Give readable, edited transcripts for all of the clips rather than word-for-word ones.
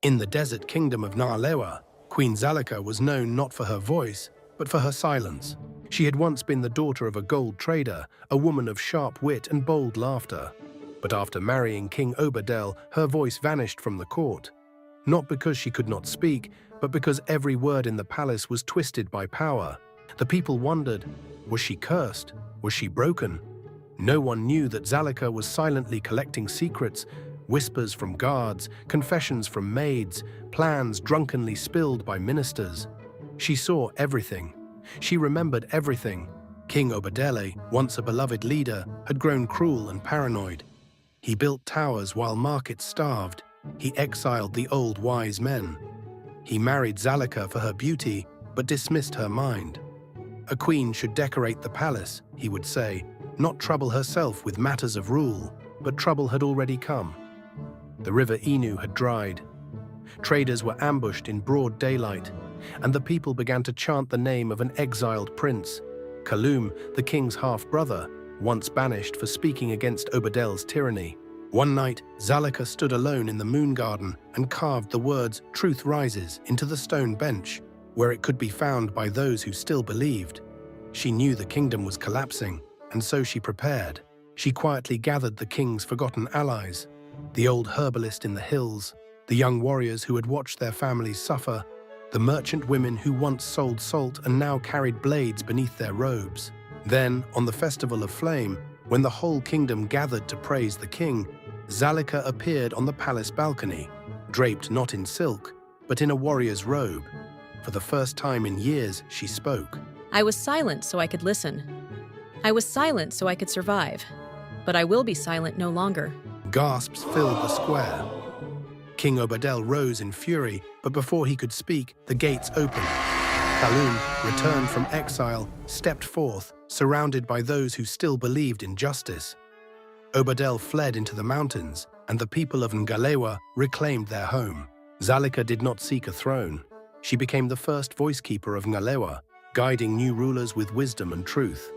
In the desert kingdom of Nalewa, Queen Zalika was known not for her voice, but for her silence. She had once been the daughter of a gold trader, a woman of sharp wit and bold laughter. But after marrying King Obadel, her voice vanished from the court. Not because she could not speak, but because every word in the palace was twisted by power. The people wondered, was she cursed? Was she broken? No one knew that Zalika was silently collecting secrets, whispers from guards, confessions from maids, plans drunkenly spilled by ministers. She saw everything. She remembered everything. King Obadele, once a beloved leader, had grown cruel and paranoid. He built towers while markets starved. He exiled the old wise men. He married Zalika for her beauty, but dismissed her mind. A queen should decorate the palace, he would say, not trouble herself with matters of rule, but trouble had already come. The river Inu had dried. Traders were ambushed in broad daylight, and the people began to chant the name of an exiled prince, Kaloum, the king's half-brother, once banished for speaking against Obadel's tyranny. One night, Zalika stood alone in the moon garden and carved the words "Truth rises" into the stone bench, where it could be found by those who still believed. She knew the kingdom was collapsing, and so she prepared. She quietly gathered the king's forgotten allies, the old herbalist in the hills, the young warriors who had watched their families suffer, the merchant women who once sold salt and now carried blades beneath their robes. Then, on the Festival of Flame, when the whole kingdom gathered to praise the king, Zalika appeared on the palace balcony, draped not in silk, but in a warrior's robe. For the first time in years, she spoke. I was silent so I could listen. I was silent so I could survive. But I will be silent no longer. Gasps filled the square. King Obadel rose in fury, but before he could speak, the gates opened. Kaloum, returned from exile, stepped forth, surrounded by those who still believed in justice. Obadel fled into the mountains, and the people of Ngalewa reclaimed their home. Zalika did not seek a throne. She became the first voice-keeper of Ngalewa, guiding new rulers with wisdom and truth.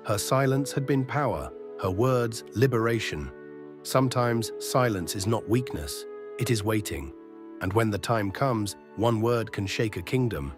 Her silence had been power, her words liberation. Sometimes silence is not weakness, it is waiting. And when the time comes, one word can shake a kingdom.